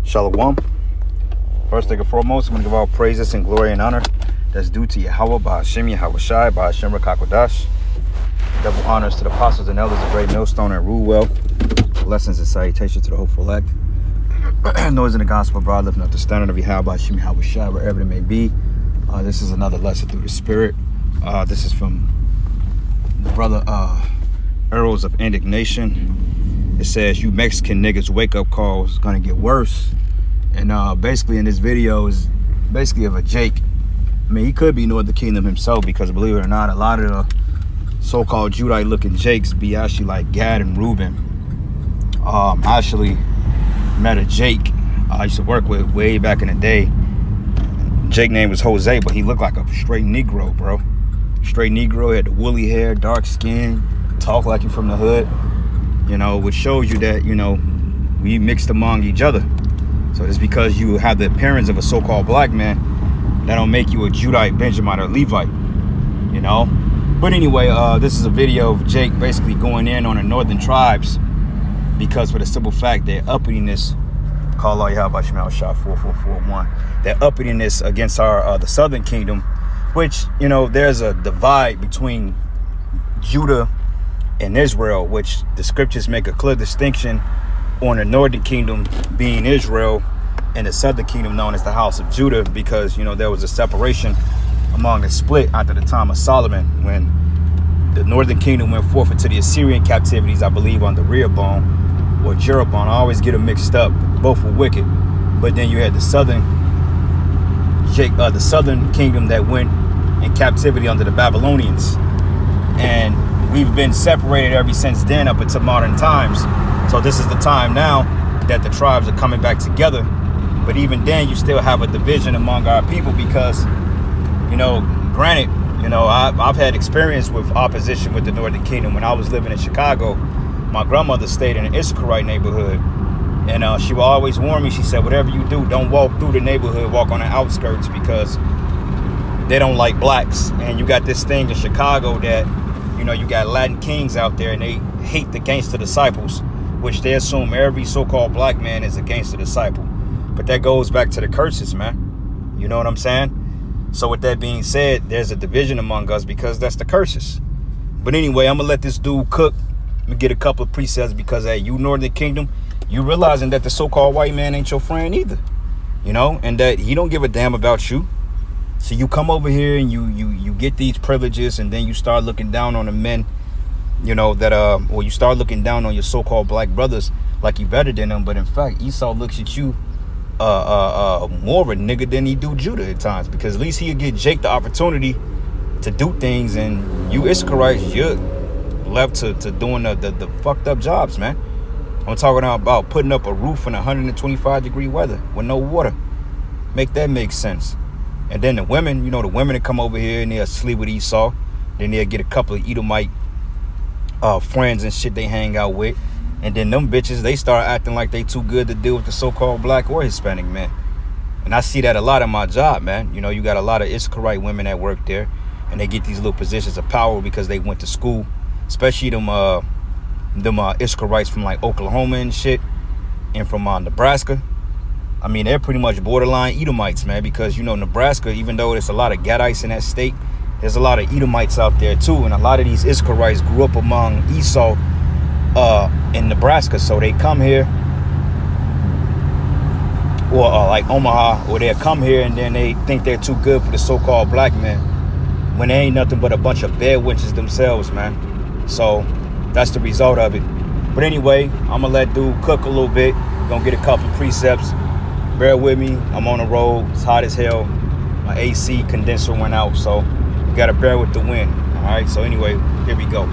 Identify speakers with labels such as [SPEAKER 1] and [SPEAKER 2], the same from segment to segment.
[SPEAKER 1] Shalom. First thing and foremost, I'm going to give all praises and glory and honor that's due to Yahweh, by Hashem, Yahweh Shai, by Hashem Rakakodash. Double honors to the apostles and elders of Great Millstone and Rule Well. Blessings and salutations to the hopeful elect. Noise in the gospel abroad, lifting up the standard of Yahweh, by Hashem, Yahweh Shai, wherever it may be. This is another lesson through the Spirit. This is from Brother Arrows of Indignation. It says, "You Mexican niggas wake up call is gonna get worse." And basically in this video is basically of a Jake. I mean, he could be Northern Kingdom himself, because believe it or not, a lot of the so-called Judite looking Jakes be actually like Gad and Reuben. I actually met a Jake I used to work with way back in the day. Jake name was Jose, but he looked like a straight Negro, bro. Straight Negro, had the woolly hair, dark skin, talk like you from the hood, you know, which shows you that, you know, we mixed among each other. So it's because you have the appearance of a so-called black man, that don't make you a Judite, Benjamite, or Levite, you know. But anyway, this is a video of Jake basically going in on the northern tribes, because for the simple fact that uppityness, call all Yahweh Shemel Shah 4441, that uppityness against our the southern kingdom, which, you know, there's a divide between Judah and Israel, which the scriptures make a clear distinction on the northern kingdom being Israel and the southern kingdom known as the house of Judah, because, you know, there was a separation among the split after the time of Solomon, when the northern kingdom went forth into the Assyrian captivities, I believe, on the Rehoboam or Jeroboam. I always get them mixed up. Both were wicked. But then you had the southern kingdom that went in captivity under the Babylonians. And we've been separated ever since then up until modern times. So this is the time now that the tribes are coming back together. But even then, you still have a division among our people, because, you know, granted, you know, I've had experience with opposition with the Northern Kingdom. When I was living in Chicago, my grandmother stayed in an Issachar neighborhood. And she would always warn me. She said, whatever you do, don't walk through the neighborhood, walk on the outskirts, because they don't like blacks. And you got this thing in Chicago that, you know, you got Latin kings out there, and they hate the gangster disciples, which they assume every so-called black man is a gangster disciple. But that goes back to the curses, man. You know what I'm saying? So with that being said, there's a division among us because that's the curses. But anyway, I'm going to let this dude cook. I'm going to get a couple of precepts, because, hey, you Northern Kingdom, you realizing that the so-called white man ain't your friend either. You know, and that he don't give a damn about you. So you come over here and you get these privileges, and then you start looking down on the men, you know, that or you start looking down on your so-called black brothers like you better than them. But in fact, Esau looks at you more of a nigga than he do Judah at times, because at least he'll get Jake the opportunity to do things, and you Issacharites, you're left to doing the fucked up jobs, man. I'm talking about putting up a roof in 125-degree weather with no water. Make that make sense. And then the women, you know, the women that come over here and they'll sleep with Esau. Then they'll get a couple of Edomite friends and shit they hang out with. And then them bitches, they start acting like they too good to deal with the so-called black or Hispanic men. And I see that a lot in my job, man. You know, you got a lot of Issacharite women that work there, and they get these little positions of power because they went to school, especially them Issacharites from like Oklahoma and shit, and from Nebraska. I mean, they're pretty much borderline Edomites, man, because, you know, Nebraska, even though there's a lot of Gadites in that state, there's a lot of Edomites out there too. And a lot of these Issacharites grew up among Esau in Nebraska. So they come here, or like Omaha, or they'll come here and then they think they're too good for the so-called black man, when they ain't nothing but a bunch of bed wenches themselves, man. So that's the result of it. But anyway, I'm gonna let dude cook a little bit. Gonna get a couple of precepts. Bear with me, I'm on the road, it's hot as hell. My AC condenser went out, so you gotta bear with the wind. All right, so anyway, here we go.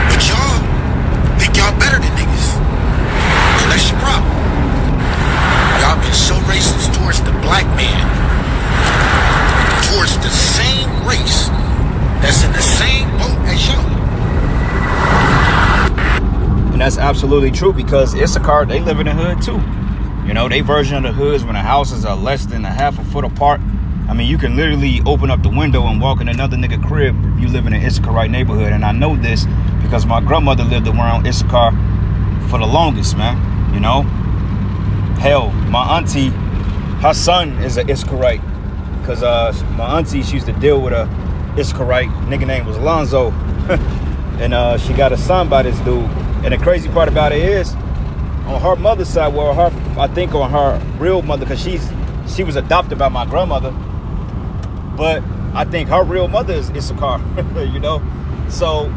[SPEAKER 2] But y'all think y'all better than niggas. And that's your problem.
[SPEAKER 1] that's absolutely true, because Issachar, they live in the hood too. You know, they version of the hood is when the houses are less than a half a foot apart. I mean, you can literally open up the window and walk in another nigga crib if you live in an Issacharite neighborhood. And I know this because my grandmother lived around Issachar for the longest, man. You know? Hell, my auntie, her son is an Issacharite. Because my auntie, she used to deal with a Issacharite. Nigga name was Alonzo. And she got a son by this dude. And the crazy part about it is, on her mother's side, well, I think on her real mother, because she was adopted by my grandmother, but I think her real mother is Issachar, you know? So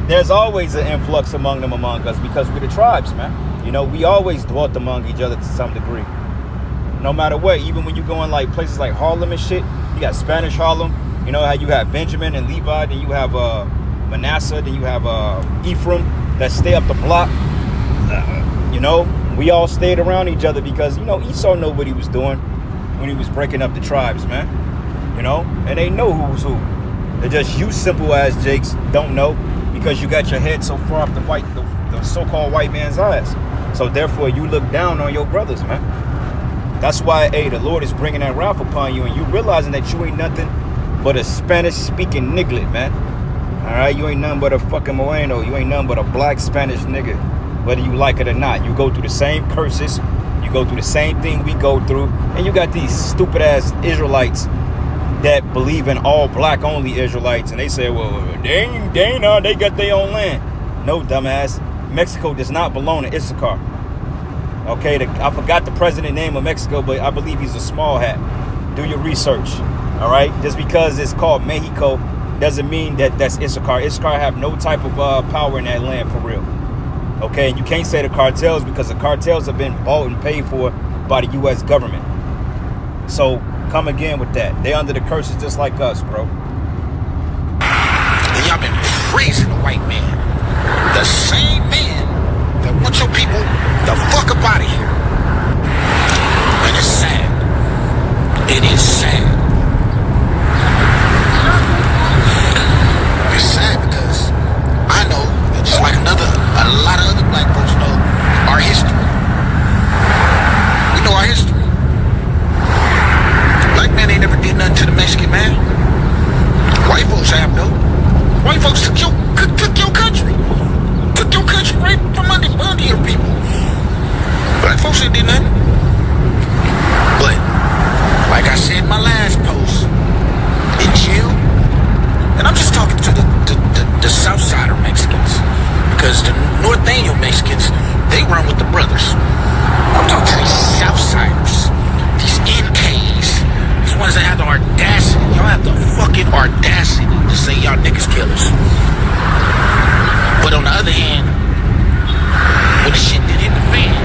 [SPEAKER 1] there's always an influx among us, because we're the tribes, man. You know, we always dwelt among each other to some degree. No matter what, even when you go in like places like Harlem and shit, you got Spanish Harlem, you know how you have Benjamin and Levi, then you have Manasseh, then you have Ephraim that stay up the block. You know, we all stayed around each other because, you know, Esau knew what he was doing when he was breaking up the tribes, man. You know, and they know who's who. They're just you simple ass jakes don't know, because you got your head so far up the so-called white man's eyes. So therefore you look down on your brothers, man. That's why, hey, the Lord is bringing that wrath upon you, and you realizing that you ain't nothing but a Spanish-speaking niglet, man. All right, you ain't nothing but a fucking Moreno. You ain't nothing but a black Spanish nigga, whether you like it or not. You go through the same curses. You go through the same thing we go through. And you got these stupid-ass Israelites that believe in all black-only Israelites, and they say, well, they got their own land. No, dumbass. Mexico does not belong to Issachar. Okay, I forgot the president name of Mexico, but I believe he's a small hat. Do your research, all right? Just because it's called Mexico doesn't mean that that's Issachar. Issachar have no type of power in that land for real. Okay, and you can't say the cartels, because the cartels have been bought and paid for by the U.S. government. So come again with that. They under the curses just like us, bro.
[SPEAKER 2] Y'all been praising the white man, the same man that wants your people the fuck up out of here. And it's sad. It is sad. It's sad because I know that just like a lot of other black folks know our history. We know our history. Black man ain't never did nothing to the Mexican man. White folks have though. White folks took your country. Took your country right from under your people. Black folks ain't did nothing. But, like I said in my last post, in jail, and I'm just talking to the Southsider Mexicans, because the Norteño Mexicans, they run with the brothers. I'm talking to these Southsiders, these NKs, these ones that have the audacity. Y'all have the fucking audacity to say y'all niggas killers. But on the other hand, when the shit did hit the fan,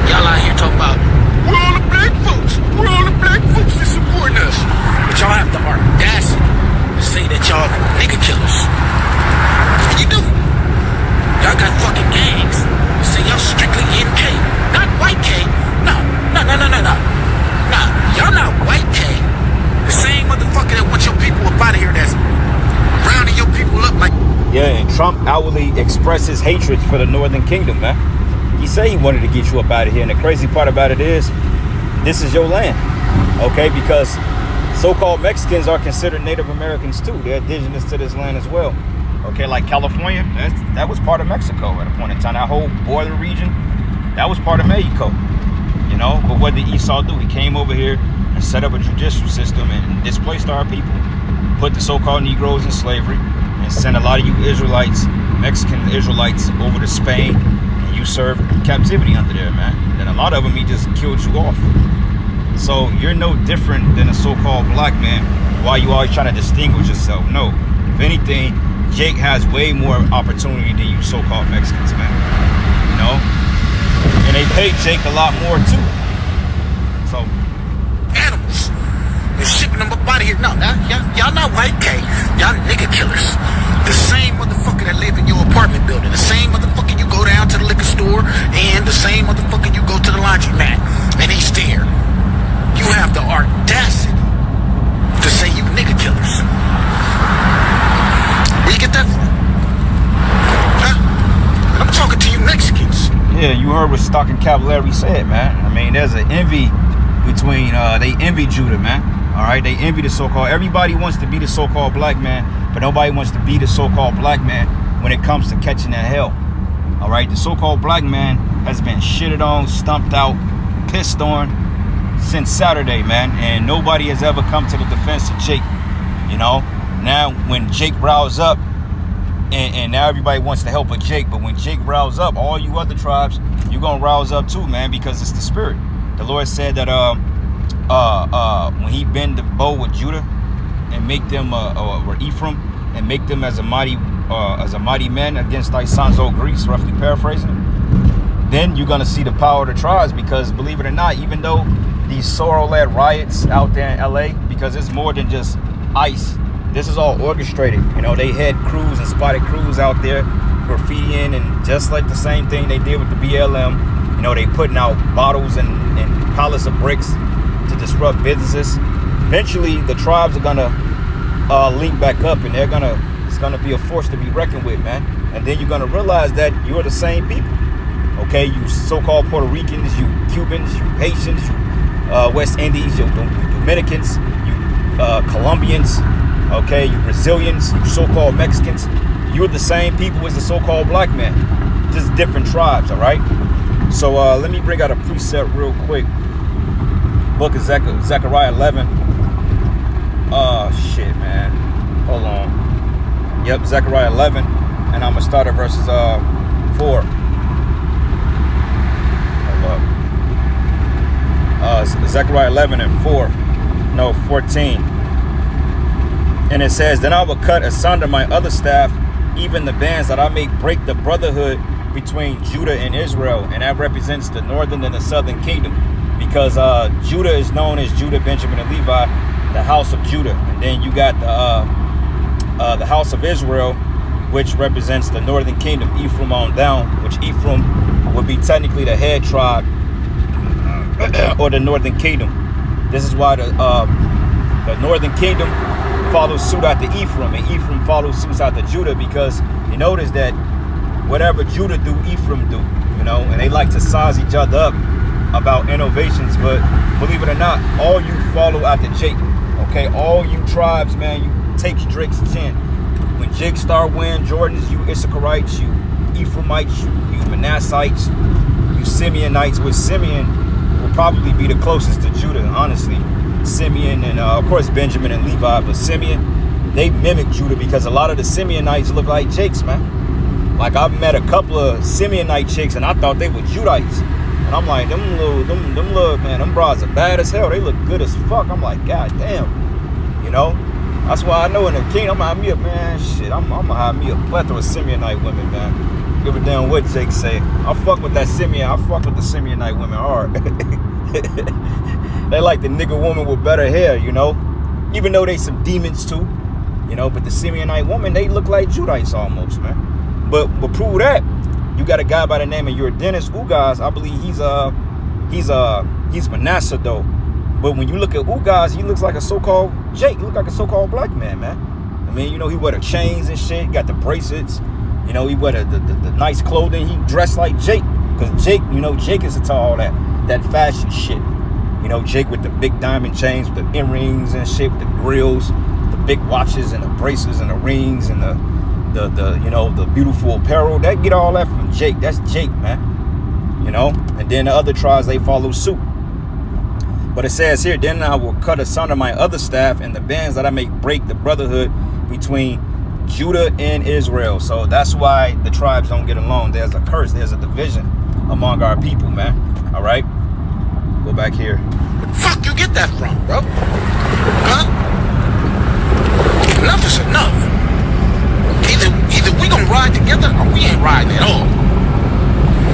[SPEAKER 2] y'all out here talking about, we're all the black folks that supporting us. But y'all have the audacity to say that y'all nigga killers. And you do. Y'all got fucking gangs that say y'all strictly NK, not white K. No. Nah, y'all not white K. The same motherfucker that wants your people up out of here that's rounding your people up like...
[SPEAKER 1] Yeah, and Trump outwardly expressed his hatred for the Northern Kingdom, man. He said he wanted to get you up out of here. And the crazy part about it is, this is your land, okay? Because so-called Mexicans are considered Native Americans too. They're indigenous to this land as well. Okay, like California, that was part of Mexico at a point in time. That whole border region, that was part of Mexico, you know? But what did Esau do? He came over here and set up a judicial system and displaced our people. Put the so-called Negroes in slavery and sent a lot of you Israelites, Mexican Israelites, over to Spain. And you served captivity under there, man. And a lot of them, he just killed you off. So you're no different than a so-called black man. Why you always trying to distinguish yourself? No. If anything, Jake has way more opportunity than you so-called Mexicans, man. You know? And they pay Jake a lot more too. So
[SPEAKER 2] animals. They're shipping them up out of here. No, y'all not white K. Y'all nigga killers. The same motherfucker that live in your apartment building. The same motherfucker you go down to the liquor store, and the same motherfucker you go to the laundromat and he's there. You have the audacity to say you nigga killers. Where you get that from? Huh? And I'm
[SPEAKER 1] you heard what Stock and Cavallari said, man. I mean, there's an envy between, they envy Judah, man. All right, they envy the so-called, everybody wants to be the so-called black man, but nobody wants to be the so-called black man when it comes to catching that hell. All right, the so-called black man has been shitted on, stumped out, pissed on since Saturday, man, and nobody has ever come to the defense of Jake. You know, now when Jake rouse up, and now everybody wants to help with Jake, but when Jake rouse up, all you other tribes, you're gonna rouse up too, man, because it's the spirit. The Lord said that when he bend the bow with Judah and make them or Ephraim and make them as a mighty man against thy sons, O Greece, roughly paraphrasing, then you're gonna see the power of the tribes. Because believe it or not, even though these sorrow-led riots out there in LA, because it's more than just ICE, this is all orchestrated. You know, they had crews and spotted crews out there graffitiing, and just like the same thing they did with the BLM, you know, they putting out bottles and pallets of bricks to disrupt businesses. Eventually the tribes are gonna link back up, and it's gonna be a force to be reckoned with, man. And then you're gonna realize that you're the same people. Okay, you so-called Puerto Ricans, you Cubans, you Haitians, you West Indies, you Dominicans, you Colombians, okay, you Brazilians, you so-called Mexicans. You're the same people as the so-called black man, just different tribes. All right. So let me bring out a precept real quick. Book of Zechariah 11. Oh shit, man. Hold on. Yep, Zechariah 11, and I'm gonna start at verses 4. Zechariah 11 and 4. No, 14. And it says, then I will cut asunder my other staff, even the bands that I may break the brotherhood between Judah and Israel. And that represents the northern and the southern kingdom, because Judah is known as Judah, Benjamin, and Levi, the house of Judah. And then you got the house of Israel, which represents the northern kingdom, Ephraim on down, which Ephraim would be technically the head tribe or the northern kingdom. This is why the northern kingdom follows suit after Ephraim, and Ephraim follows suit after Judah, because you notice that whatever Judah do, Ephraim do, you know, and they like to size each other up about innovations. But believe it or not, all you follow after Jake. Okay, all you tribes, man, you take Drake's chin. When Jake start wearing Jordans, you Issacharites, you Ephraimites, you Manassites, you Simeonites, which Simeon will probably be the closest to Judah, honestly. Simeon and of course Benjamin and Levi, but Simeon, they mimic Judah, because a lot of the Simeonites look like Jakes, man. Like, I've met a couple of Simeonite chicks and I thought they were Judites, and I'm like, them little man, them bras are bad as hell. They look good as fuck. I'm like, god damn, you know. That's why I know in the kingdom, I'm gonna have me a, man, shit, I'm gonna have me a plethora of Simeonite women, man. Give a damn what Jake say. I fuck with that Simeon. I fuck with the Simeonite women hard. They like the nigga woman with better hair, you know. Even though they some demons too, you know. But the Simeonite woman, they look like Judites almost, man. But prove that, you got a guy by the name of Dennis Ugaz. I believe he's Manasseh though. But when you look at Ugaz, he looks like a so-called Jake. He look like a so-called black man, man. I mean, you know, he wear the chains and shit. Got the bracelets. You know, he wear the nice clothing. He dressed like Jake, because Jake, you know, Jake is into all that fashion shit. You know, Jake with the big diamond chains, with the earrings and shit, with the grills, the big watches and the bracelets and the rings and the you know, the beautiful apparel. That get all that from Jake. That's Jake, man. You know, and then the other tribes, they follow suit. But it says here, then I will cut asunder my other staff, and the bands that I may break the brotherhood between Judah and Israel. So that's why the tribes don't get along. There's a curse. There's a division among our people, man. All right, go back here.
[SPEAKER 2] Where the fuck you get that from, bro? Huh? Enough is enough. Either we gonna ride together or we ain't riding at all.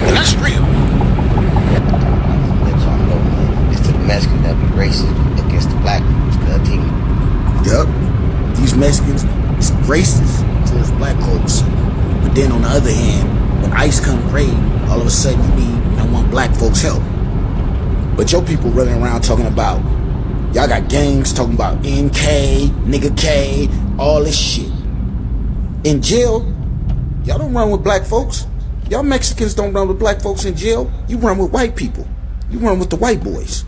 [SPEAKER 2] And that's real.
[SPEAKER 3] Let y'all know, it's to the Mexicans that be racist against the black people.
[SPEAKER 4] Yup. These Mexicans is racist towards black folks. But then on the other hand, when ICE come raid, all of a sudden you don't want black folks help. But your people running around talking about, y'all got gangs talking about NK, nigga K, all this shit. In jail, y'all don't run with black folks. Y'all Mexicans don't run with black folks in jail. You run with white people. You run with the white boys.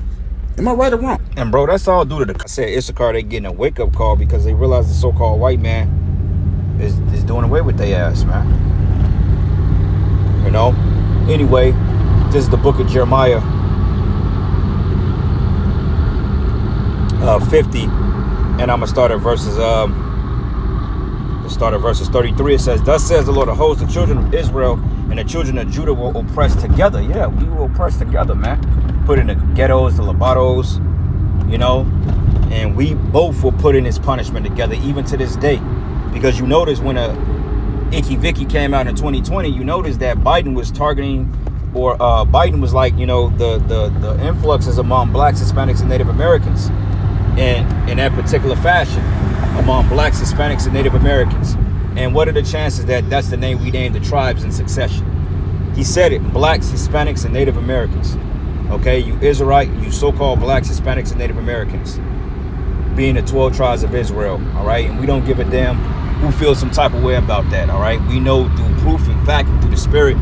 [SPEAKER 4] Am I right or wrong?
[SPEAKER 1] And bro, that's all due to I said Issachar, they getting a wake-up call because they realize the so-called white man is doing away with their ass, man. You know? Anyway, this is the book of Jeremiah 50, and I'm gonna start at verses 33. It says, "Thus says the Lord of hosts, the children of Israel and the children of Judah will oppress together." Yeah, we will oppress together, man. Put in the ghettos, the lobatos, you know, and we both will put in his punishment together, even to this day. Because you notice when Icky Vicky came out in 2020, you notice that Biden was targeting, or Biden was like, you know, the influxes among blacks, Hispanics, and Native Americans, and in that particular fashion, among blacks, Hispanics, and Native Americans. And what are the chances that that's the name we named the tribes in succession? He said it: blacks, Hispanics, and Native Americans. Okay, you Israelite, you so-called blacks, Hispanics, and Native Americans, being the 12 tribes of Israel. All right, and we don't give a damn who feels some type of way about that. All right, we know through proof and fact and through the spirit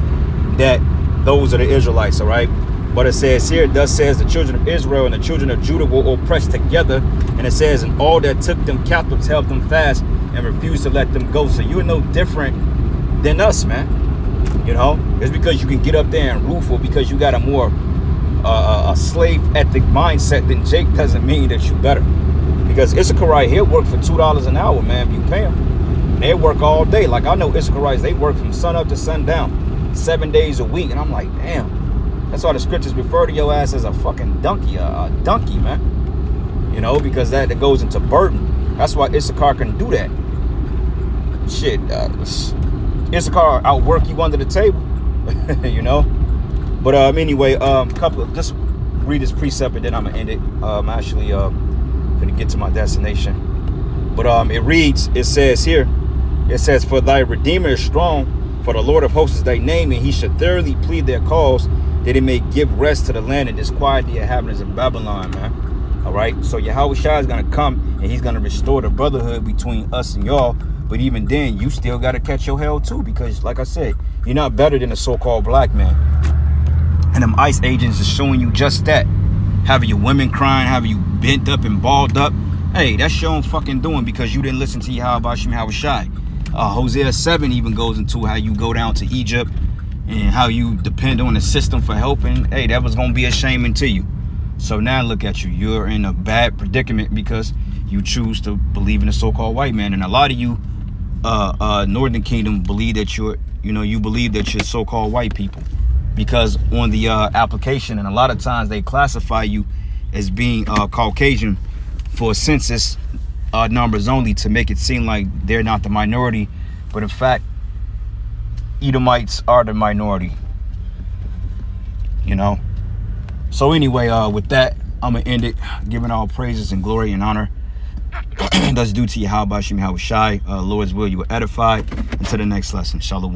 [SPEAKER 1] that those are the Israelites. All right, but it says here, "Thus says the children of Israel and the children of Judah will oppress together," and it says, "and all that took them captives held them fast and refused to let them go." So you're no different than us, man. You know, it's because you can get up there and roof, or because you got a more a slave ethic mindset than Jake doesn't mean that you better. Because Issachar right here work for $2 an hour, man. If you pay them, they work all day. Like I know Issacharites, they work from sun up to sundown, 7 days a week, and I'm like, damn. That's why the scriptures refer to your ass as a fucking donkey, a donkey, man. You know, because that goes into burden. That's why Issachar can do that. Shit, Issachar outwork you under the table, you know. But anyway, just read this precept and then I'm gonna end it. I'm actually gonna get to my destination. But it says here, "For thy Redeemer is strong, for the Lord of hosts is thy name, and he should thoroughly plead their cause, that it may give rest to the land and disquiet the inhabitants of Babylon," man. All right, so Yahweh Shai is gonna come and he's gonna restore the brotherhood between us and y'all. But even then, you still gotta catch your hell too, because like I said, you're not better than a so-called black man. And them ICE agents is showing you just that. Having your women crying, having you bent up and balled up. Hey, that's your own fucking doing, because you didn't listen to Yahweh Shai. Hosea 7 even goes into how you go down to Egypt and how you depend on the system for helping. Hey, that was going to be a shame unto you. So now look at you. You're in a bad predicament because you choose to believe in the so-called white man. And a lot of you Northern Kingdom believe that you believe that you're so-called white people. Because on the application, and a lot of times they classify you as being Caucasian for census numbers only, to make it seem like they're not the minority. But in fact, Edomites are the minority. You know? So anyway, with that, I'm going to end it, giving all praises and glory and honor that's due to Yahweh Shai. Lord's will, you will edify. Until the next lesson. Shalom.